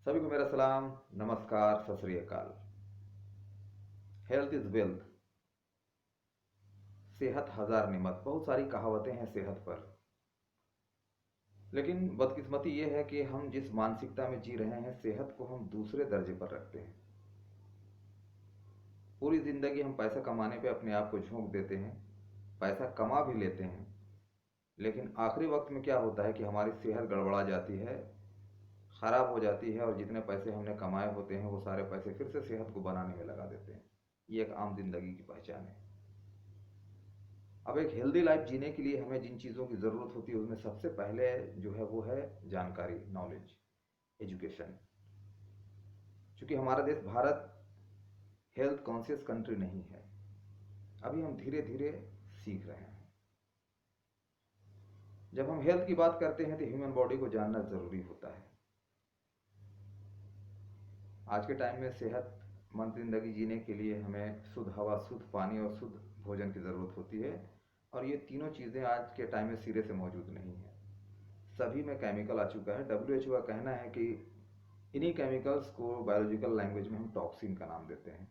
सभी को मेरा सलाम, नमस्कार, सत श्री अकाल। Health is wealth. सेहत हजार निमत, बहुत सारी कहावतें हैं सेहत पर। लेकिन बदकिस्मती ये है कि हम जिस मानसिकता में जी रहे हैं, सेहत को हम दूसरे दर्जे पर रखते हैं। पूरी जिंदगी हम पैसा कमाने पे अपने आप को झोंक देते हैं, पैसा कमा भी लेते हैं, लेकिन आखिरी वक्त में क्या होता है कि हमारी सेहत गड़बड़ा जाती है, खराब हो जाती है, और जितने पैसे हमने कमाए होते हैं वो सारे पैसे फिर से सेहत को बनाने में लगा देते हैं। ये एक आम जिंदगी की पहचान है। अब एक हेल्दी लाइफ जीने के लिए हमें जिन चीज़ों की ज़रूरत होती है उसमें सबसे पहले जो है वो है जानकारी, नॉलेज, एजुकेशन। क्योंकि हमारा देश भारत हेल्थ कॉन्शियस कंट्री नहीं है, अभी हम धीरे धीरे सीख रहे हैं। जब हम हेल्थ की बात करते हैं तो ह्यूमन बॉडी को जानना ज़रूरी होता है। आज के टाइम में सेहतमंद ज़िंदगी जीने के लिए हमें शुद्ध हवा, शुद्ध पानी और शुद्ध भोजन की ज़रूरत होती है, और ये तीनों चीज़ें आज के टाइम में सिरे से मौजूद नहीं है। सभी में केमिकल आ चुका है। WHO का कहना है कि इन्हीं केमिकल्स को बायोलॉजिकल लैंग्वेज में हम टॉक्सिन का नाम देते हैं।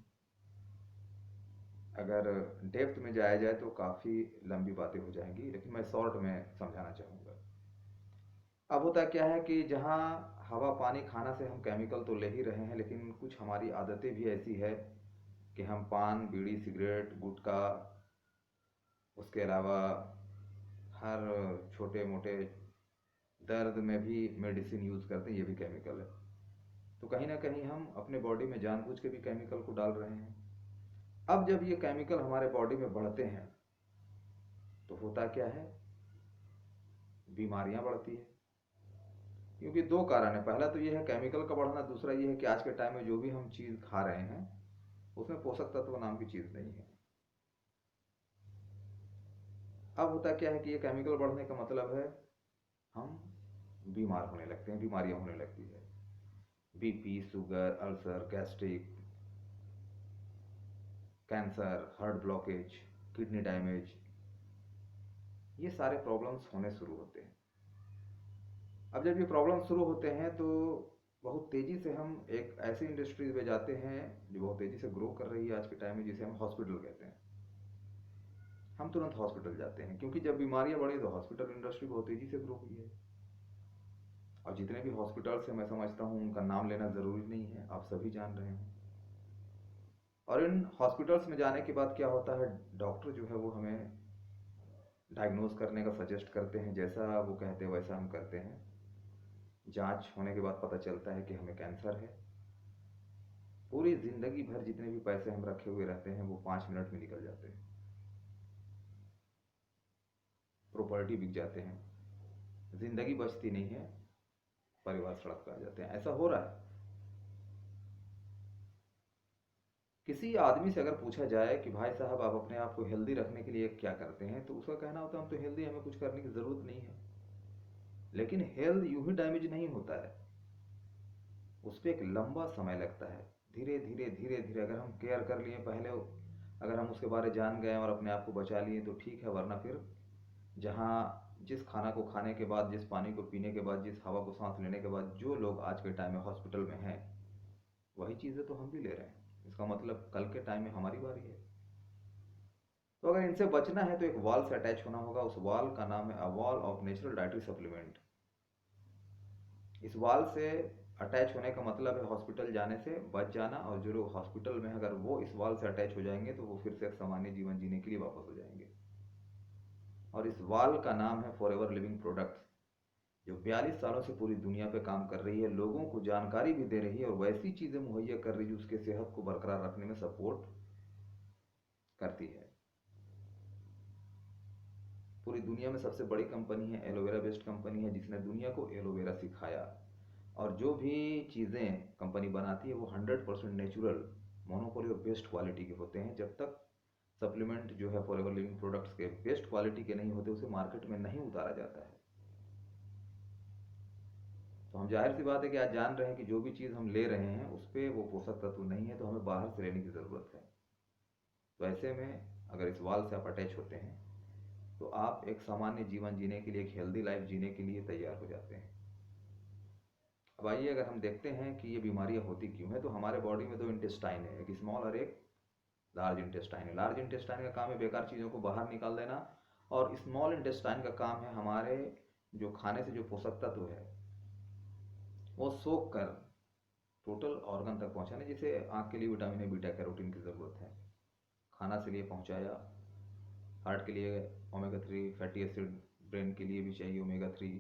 अगर डेप्थ में जाया जाए तो काफ़ी लंबी बातें हो जाएंगी, लेकिन मैं शॉर्ट में समझाना चाहूँगा। अब होता क्या है कि जहाँ हवा, पानी, खाना से हम केमिकल तो ले ही रहे हैं, लेकिन कुछ हमारी आदतें भी ऐसी है कि हम पान, बीड़ी, सिगरेट, गुटखा, उसके अलावा हर छोटे मोटे दर्द में भी मेडिसिन यूज़ करते हैं, ये भी केमिकल है। तो कहीं ना कहीं हम अपने बॉडी में जानबूझ के भी केमिकल को डाल रहे हैं। अब जब ये केमिकल हमारे बॉडी में बढ़ते हैं तो होता क्या है, बीमारियां बढ़ती है। क्योंकि दो कारण है। पहला तो ये है केमिकल का बढ़ना, दूसरा ये है कि आज के टाइम में जो भी हम चीज़ खा रहे हैं उसमें पोषक तत्व नाम की चीज़ नहीं है। अब होता क्या है कि ये केमिकल बढ़ने का मतलब है हम बीमार होने लगते हैं, बीमारियां होने लगती है। BP, sugar, ulcer, gastric, cancer, heart blockage, kidney damage, ये सारे प्रॉब्लम्स होने शुरू होते हैं। अब जब ये प्रॉब्लम शुरू होते हैं तो बहुत तेज़ी से हम एक ऐसी इंडस्ट्री में जाते हैं जो बहुत तेज़ी से ग्रो कर रही है आज के टाइम में, जिसे हम हॉस्पिटल कहते हैं। हम तुरंत हॉस्पिटल जाते हैं क्योंकि जब बीमारियां बढ़ी तो हॉस्पिटल इंडस्ट्री बहुत तेज़ी से ग्रो हुई है। और जितने भी हॉस्पिटल्स हैं मैं समझता हूँ उनका नाम लेना ज़रूरी नहीं है, आप सभी जान रहे हैं। और इन हॉस्पिटल्स में जाने के बाद क्या होता है, डॉक्टर जो है वो हमें डायग्नोज करने का सजेस्ट करते हैं, जैसा वो कहते हैं वैसा हम करते हैं। जांच होने के बाद पता चलता है कि हमें कैंसर है। पूरी ज़िंदगी भर जितने भी पैसे हम रखे हुए रहते हैं वो 5 मिनट में निकल जाते हैं, प्रॉपर्टी बिक जाते हैं, ज़िंदगी बचती नहीं है, परिवार सड़क पर आ जाते हैं। ऐसा हो रहा है। किसी आदमी से अगर पूछा जाए कि भाई साहब आप अपने आप को हेल्दी रखने के लिए क्या करते हैं, तो उसका कहना होता है हम तो हेल्दी, हमें कुछ करने की ज़रूरत नहीं है। लेकिन हेल्थ यूं ही डैमेज नहीं होता है, उस पर एक लंबा समय लगता है। धीरे धीरे धीरे धीरे अगर हम केयर कर लिए पहले, अगर हम उसके बारे जान गए और अपने आप को बचा लिए तो ठीक है, वरना फिर जहाँ जिस खाना को खाने के बाद, जिस पानी को पीने के बाद, जिस हवा को सांस लेने के बाद जो लोग आज के टाइम में हॉस्पिटल में हैं, वही चीज़ें तो हम भी ले रहे हैं। इसका मतलब कल के टाइम में हमारी बारी है। तो अगर इनसे बचना है तो एक वॉल से अटैच होना होगा। उस वॉल का नाम है a wall of natural dietary supplement. इस वॉल से अटैच होने का मतलब है हॉस्पिटल जाने से बच जाना, और जो लोग हॉस्पिटल में अगर वो इस वॉल से अटैच हो जाएंगे तो वो फिर से एक सामान्य जीवन जीने के लिए वापस हो जाएंगे। और इस वॉल का नाम है फॉरएवर लिविंग प्रोडक्ट्स, जो 42 सालों से पूरी दुनिया पे काम कर रही है, लोगों को जानकारी भी दे रही है और वैसी चीज़ें मुहैया कर रही है जो उसके सेहत को बरकरार रखने में सपोर्ट करती है। पूरी दुनिया में सबसे बड़ी कंपनी है, एलोवेरा बेस्ड कंपनी है, जिसने दुनिया को एलोवेरा सिखाया। और जो भी चीज़ें कंपनी बनाती है वो 100% नेचुरल, मोनोपोली और बेस्ट क्वालिटी के होते हैं। जब तक सप्लीमेंट जो है फॉरएवर लिविंग प्रोडक्ट्स के बेस्ट क्वालिटी के नहीं होते, उसे मार्केट में नहीं उतारा जाता है। तो हम जाहिर सी बात है कि आज जान रहे हैं कि जो भी चीज़ हम ले रहे हैं उस पर वो पोषक तत्व नहीं है, तो हमें बाहर से लेने की ज़रूरत है। तो ऐसे में अगर इस वाल से आप अटैच होते हैं तो आप एक सामान्य जीवन जीने के लिए, एक हेल्दी लाइफ जीने के लिए तैयार हो जाते हैं। अब आइए अगर हम देखते हैं कि ये बीमारियां होती क्यों हैं, तो हमारे बॉडी में दो इंटेस्टाइन है, एक स्मॉल और एक लार्ज इंटेस्टाइन है। लार्ज इंटेस्टाइन का काम है बेकार चीज़ों को बाहर निकाल देना, और स्मॉल इंटेस्टाइन का काम है हमारे जो खाने से जो पोषक तत्व है वो सोख कर टोटल ऑर्गन तक पहुंचाने। जैसे आँख के लिए विटामिन ए बीटा कैरोटीन की ज़रूरत है, खाना से लिए पहुंचाया। हार्ट के लिए ओमेगा 3 फैटी एसिड, ब्रेन के लिए भी चाहिए omega 3,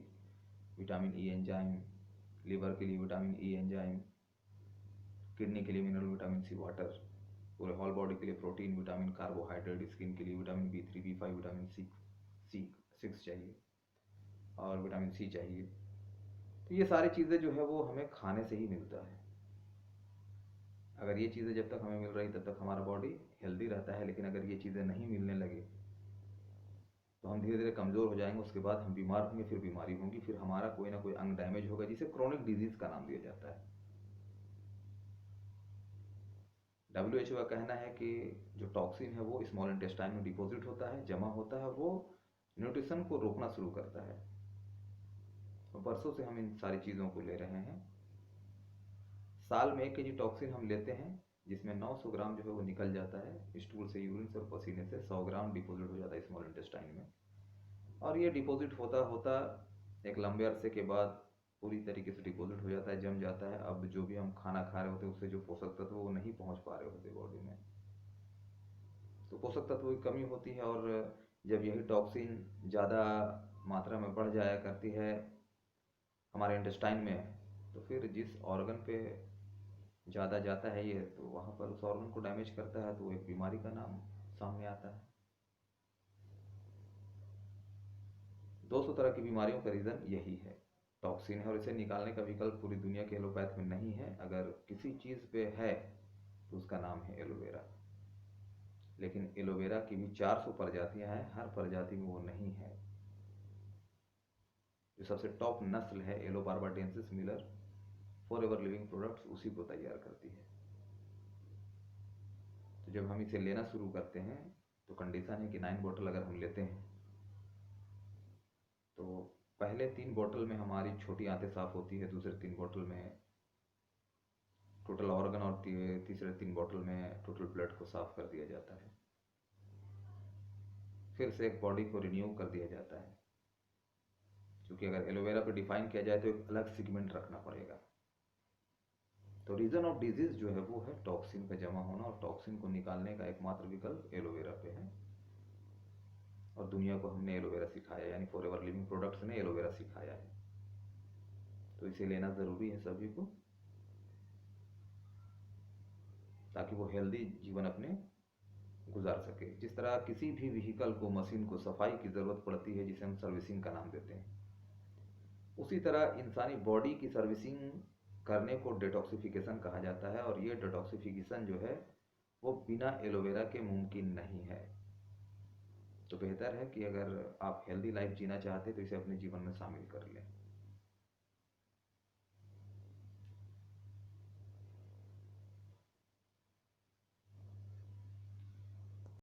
vitamin E enzyme, liver के लिए विटामिन ई एंजाइम, किडनी के लिए मिनरल विटामिन सी वाटर, पूरे हॉल बॉडी के लिए प्रोटीन, विटामिन, कार्बोहाइड्रेट, स्किन के लिए vitamin B3 B5 vitamin C6 चाहिए, और विटामिन सी चाहिए। तो ये सारी चीज़ें जो है वो हमें खाने से ही मिलता है। अगर ये चीज़ें जब तक हमें मिल रही तब तक हमारा बॉडी हेल्दी रहता है, लेकिन अगर ये चीज़ें नहीं मिलने लगे तो हम धीरे धीरे कमज़ोर हो जाएंगे, उसके बाद हम बीमार होंगे, फिर बीमारी होगी, फिर हमारा कोई ना कोई अंग डैमेज होगा, जिसे क्रोनिक डिजीज़ का नाम दिया जाता है। WHO का कहना है कि जो टॉक्सिन है वो स्मॉल इंटेस्टाइन में डिपॉजिट होता है, जमा होता है, वो न्यूट्रिशन को रोकना शुरू करता है। तो बरसों से हम इन सारी चीज़ों को ले रहे हैं। साल में 1 kg टॉक्सिन हम लेते हैं, जिसमें 900 ग्राम जो है वो निकल जाता है स्टूल से, यूरिन से और पसीने से। 100 ग्राम डिपॉजिट हो जाता है स्मॉल इंटेस्टाइन में, और ये डिपॉजिट होता होता एक लंबे अरसे के बाद पूरी तरीके से डिपॉजिट हो जाता है, जम जाता है। अब जो भी हम खाना खा रहे होते हैं उससे जो पोषक तत्व वो नहीं पहुंच पा रहे होते बॉडी में, तो पोषक तत्वों की कमी होती है। और जब यही टॉक्सिन ज़्यादा मात्रा में बढ़ जाया करती है हमारे इंटेस्टाइन में, तो फिर जिस ऑर्गन पे ज़्यादा जाता है ये, तो वहाँ पर उस ऑर्गन को डैमेज करता है, तो एक बीमारी का नाम सामने आता है। 200 तरह की बीमारियों का रीज़न यही है, टॉक्सिन है, और इसे निकालने का विकल्प पूरी दुनिया के एलोपैथ में नहीं है। अगर किसी चीज़ पे है तो उसका नाम है एलोवेरा। लेकिन एलोवेरा की भी 400 प्रजातियां हैं, हर प्रजाति में वो नहीं है। जो सबसे टॉप नस्ल है एलोबार्बाडेंसिस मिलर फॉरएवर लिविंग प्रोडक्ट्स, उसी को तैयार करती है। तो जब हम इसे लेना शुरू करते हैं तो कंडीशन है कि 9 बोतल अगर हम लेते हैं तो पहले 3 बोतल में हमारी छोटी आंतें साफ होती है, दूसरे 3 बोतल में टोटल ऑर्गन, और तीसरे 3 बोतल में टोटल ब्लड को साफ कर दिया जाता है। फिर से एक बॉडी को रिन्यू कर दिया जाता है, क्योंकि अगर एलोवेरा पे डिफाइन किया जाए तो एक अलग सेगमेंट रखना पड़ेगा। तो रीजन ऑफ डिजीज जो है वो है टॉक्सिन का जमा होना, और टॉक्सिन को निकालने का एकमात्र विकल्प एलोवेरा पे है। और दुनिया को हमने एलोवेरा सिखाया, यानी फॉरएवर लिविंग प्रोडक्ट्स ने एलोवेरा सिखाया है, तो इसे लेना ज़रूरी है सभी को, ताकि वो हेल्दी जीवन अपने गुजार सके। जिस तरह किसी भी व्हीकल को, मशीन को सफाई की ज़रूरत पड़ती है, जिसे हम सर्विसिंग का नाम देते हैं, उसी तरह इंसानी बॉडी की सर्विसिंग करने को डिटॉक्सिफिकेशन कहा जाता है। और ये डिटॉक्सिफिकेशन जो है वो बिना एलोवेरा के मुमकिन नहीं है। तो बेहतर है कि अगर आप हेल्दी लाइफ जीना चाहते हैं तो इसे अपने जीवन में शामिल कर लें।